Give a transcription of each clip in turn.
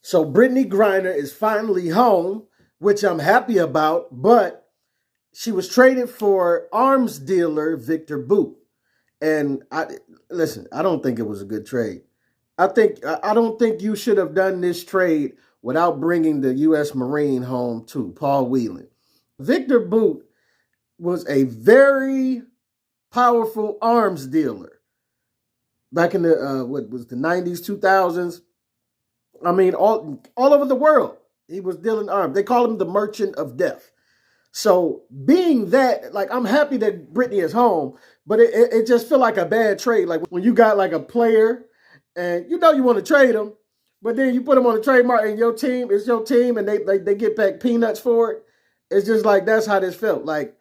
So Brittany Griner is finally home, which I'm happy about, but she was traded for arms dealer Victor Boot. And listen, I don't think it was a good trade. I don't think you should have done this trade without bringing the U.S. Marine home too, Paul Whelan. Victor Boot was a very powerful arms dealer back in the what was the 90s, 2000s. I mean, all over the world, he was dealing arms. They call him the Merchant of Death. So being that, like, I'm happy that Brittany is home, but it just feel like a bad trade. Like when you got like a player and you know you want to trade them, but then you put them on the trademark and your team is your team and they get back peanuts for it. It's just like that's how this felt. Like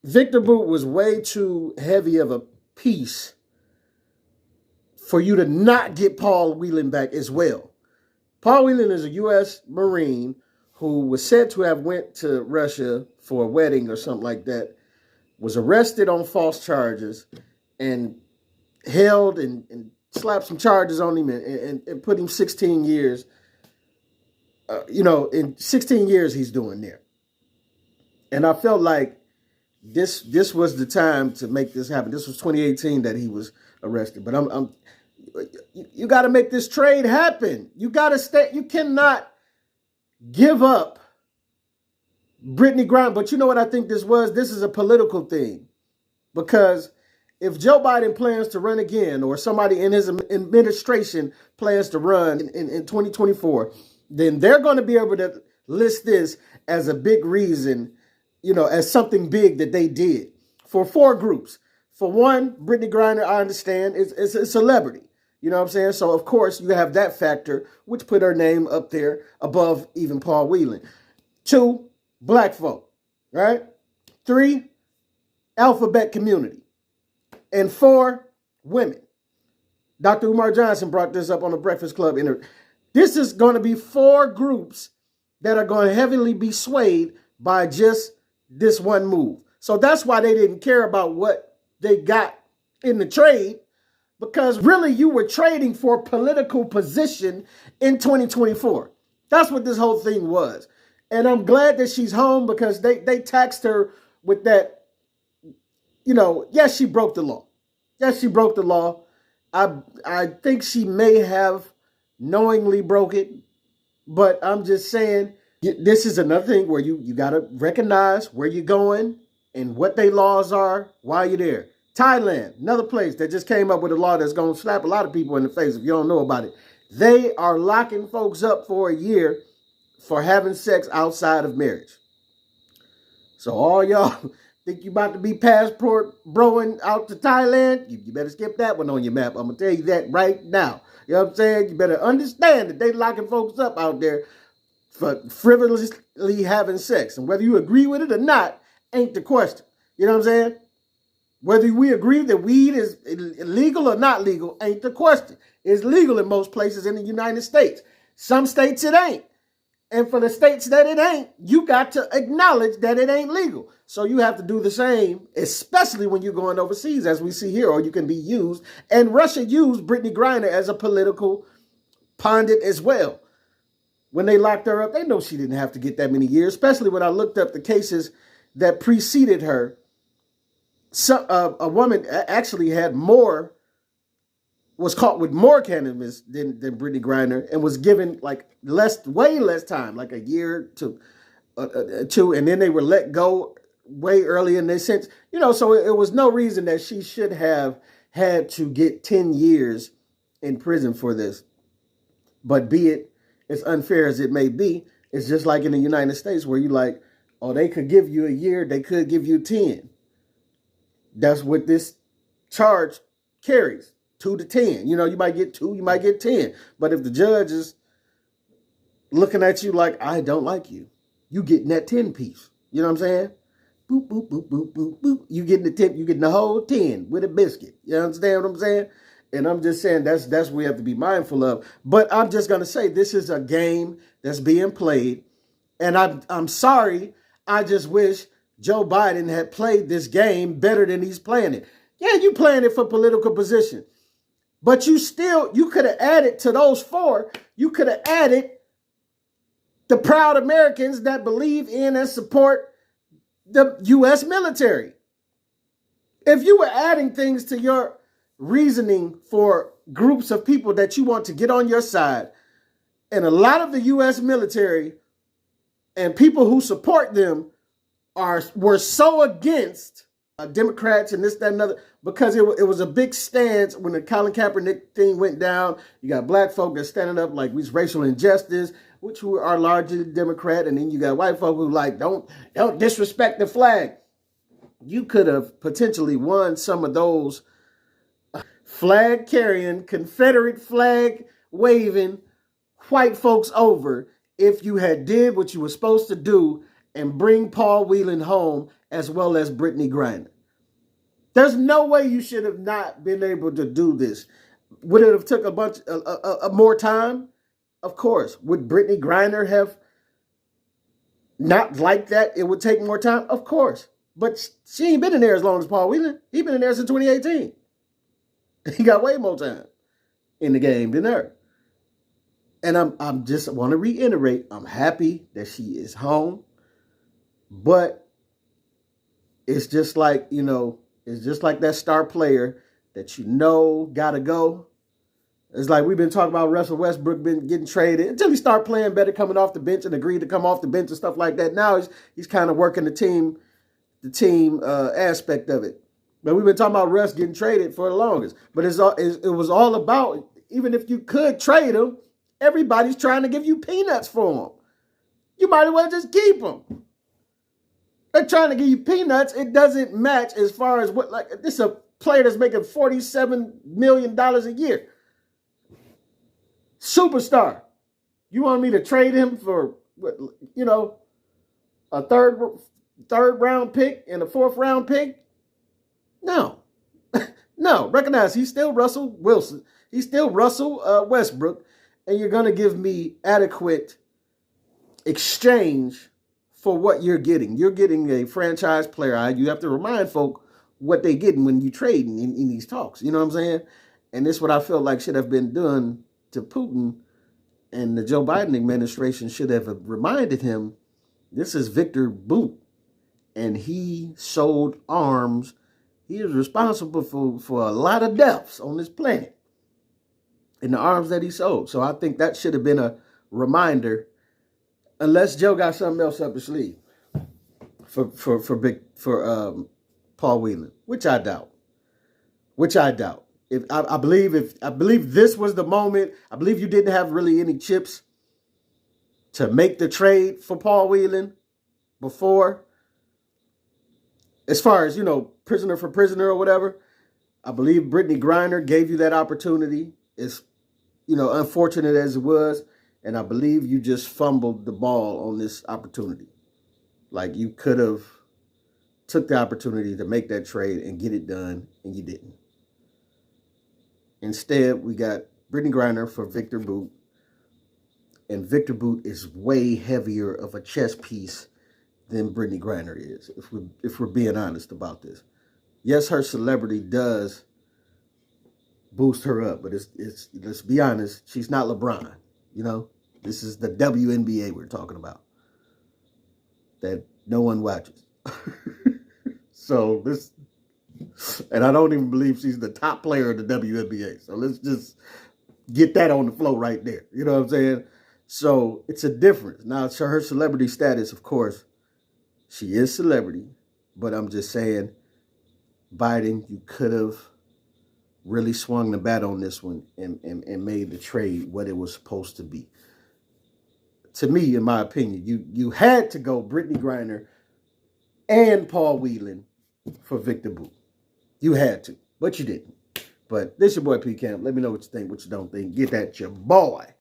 Victor Boot was way too heavy of a piece for you to not get Paul Whelan back as well. Paul Whelan is a U.S. Marine who was said to have went to Russia for a wedding or something like that, was arrested on false charges and held and slapped some charges on him and put him 16 years. In 16 years he's doing there. And I felt like this was the time to make this happen. This was 2018 that he was arrested. But you got to make this trade happen. You got to stay. You cannot give up Brittany Griner. But you know what I think this was? This is a political thing. Because if Joe Biden plans to run again or somebody in his administration plans to run in 2024, then they're going to be able to list this as a big reason, as something big that they did for four groups. For one, Brittany Griner, I understand, is a celebrity. You know what I'm saying? So, of course, you have that factor, which put her name up there above even Paul Whelan. Two, black folk, right? Three, alphabet community. And four, women. Dr. Umar Johnson brought this up on the Breakfast Club interview. This is going to be four groups that are going to heavily be swayed by just this one move. So that's why they didn't care about what they got in the trade, because really you were trading for political position in 2024. That's what this whole thing was. And I'm glad that she's home because they taxed her with that, yes, she broke the law. Yes, she broke the law. I think she may have knowingly broke it, but I'm just saying this is another thing where you got to recognize where you're going and what their laws are while you're there. Thailand, another place that just came up with a law that's going to slap a lot of people in the face if you don't know about it. They are locking folks up for a year for having sex outside of marriage. So all y'all think you about to be passport broing out to Thailand, you better skip that one on your map. I'm going to tell you that right now. You know what I'm saying? You better understand that they locking folks up out there for frivolously having sex. And whether you agree with it or not ain't the question. You know what I'm saying? Whether we agree that weed is illegal or not legal ain't the question. It's legal in most places in the United States. Some states it ain't. And for the states that it ain't, you got to acknowledge that it ain't legal. So you have to do the same, especially when you're going overseas, as we see here, or you can be used. And Russia used Brittany Griner as a political pundit as well. When they locked her up, they know she didn't have to get that many years, especially when I looked up the cases that preceded her. So, a woman actually was caught with more cannabis than Brittany Griner and was given way less time, like a year to two, and then they were let go way early in their sentence. So it was no reason that she should have had to get 10 years in prison for this. But be it as unfair as it may be, it's just like in the United States where they could give you a year, they could give you 10. That's what this charge carries, 2 to 10. You might get 2, you might get 10. But if the judge is looking at you like, I don't like you, you getting that 10 piece. You know what I'm saying? Boop, boop, boop, boop, boop, boop. You getting the 10, you getting the whole 10 with a biscuit. You understand what I'm saying? And I'm just saying that's what we have to be mindful of. But I'm just going to say this is a game that's being played. And I'm sorry. I just wish Joe Biden had played this game better than he's playing it. Yeah, you playing it for political position. But you could have added to those four, you could have added the proud Americans that believe in and support the U.S. military. If you were adding things to your reasoning for groups of people that you want to get on your side, and a lot of the U.S. military and people who support them were so against Democrats and this, that, and other, because it was a big stance when the Colin Kaepernick thing went down. You got black folk that's standing up like it's racial injustice, which are largely Democrat, and then you got white folk who like don't disrespect the flag. You could have potentially won some of those flag carrying, Confederate flag waving white folks over if you had did what you were supposed to do and bring Paul Whelan home as well as Brittney Griner. There's no way you should have not been able to do this. Would it have took a bunch more time? Of course. Would Brittney Griner have not liked that it would take more time? Of course. But she ain't been in there as long as Paul Whelan. He been in there since 2018. He got way more time in the game than her. And I'm just want to reiterate, I'm happy that she is home. But it's just like, it's just like that star player that gotta go. It's like we've been talking about Russell Westbrook been getting traded until he started playing better, coming off the bench and agreed to come off the bench and stuff like that. Now he's kind of working the team aspect of it. But we've been talking about Russ getting traded for the longest. But it was all about, even if you could trade him, everybody's trying to give you peanuts for him. You might as well just keep him. They're trying to give you peanuts. It doesn't match as far as this is a player that's making $47 million a year. Superstar. You want me to trade him for, a third round pick and a fourth round pick? No. No. Recognize he's still Russell Wilson. He's still Russell Westbrook. And you're going to give me adequate exchange for what you're getting. You're getting a franchise player. You have to remind folk what they're getting when you trade in these talks. You know what I'm saying? And this is what I feel like should have been done to Putin, and the Joe Biden administration should have reminded him, this is Victor Bout, and he sold arms. He is responsible for a lot of deaths on this planet in the arms that he sold. So I think that should have been a reminder, unless Joe got something else up his sleeve for Paul Whelan, which I doubt. I believe this was the moment. I believe you didn't have really any chips to make the trade for Paul Whelan before. As far as, prisoner for prisoner or whatever, I believe Brittney Griner gave you that opportunity. It's, unfortunate as it was. And I believe you just fumbled the ball on this opportunity. Like, you could have took the opportunity to make that trade and get it done, and you didn't. Instead, we got Brittney Griner for Victor Bout. And Victor Bout is way heavier of a chess piece than Brittney Griner is, if we're being honest about this. Yes, her celebrity does boost her up, but it's let's be honest, she's not LeBron. This is the WNBA we're talking about that no one watches. So this, and I don't even believe she's the top player of the WNBA. So let's just get that on the floor right there. You know what I'm saying? So it's a difference. Now, so her celebrity status, of course, she is celebrity, but I'm just saying, Biden, you could have really swung the bat on this one and made the trade what it was supposed to be. To me, in my opinion, you had to go Brittney Griner and Paul Whelan for Victor Bout. You had to, but you didn't. But this your boy P Camp. Let me know what you think, what you don't think. Get that your boy.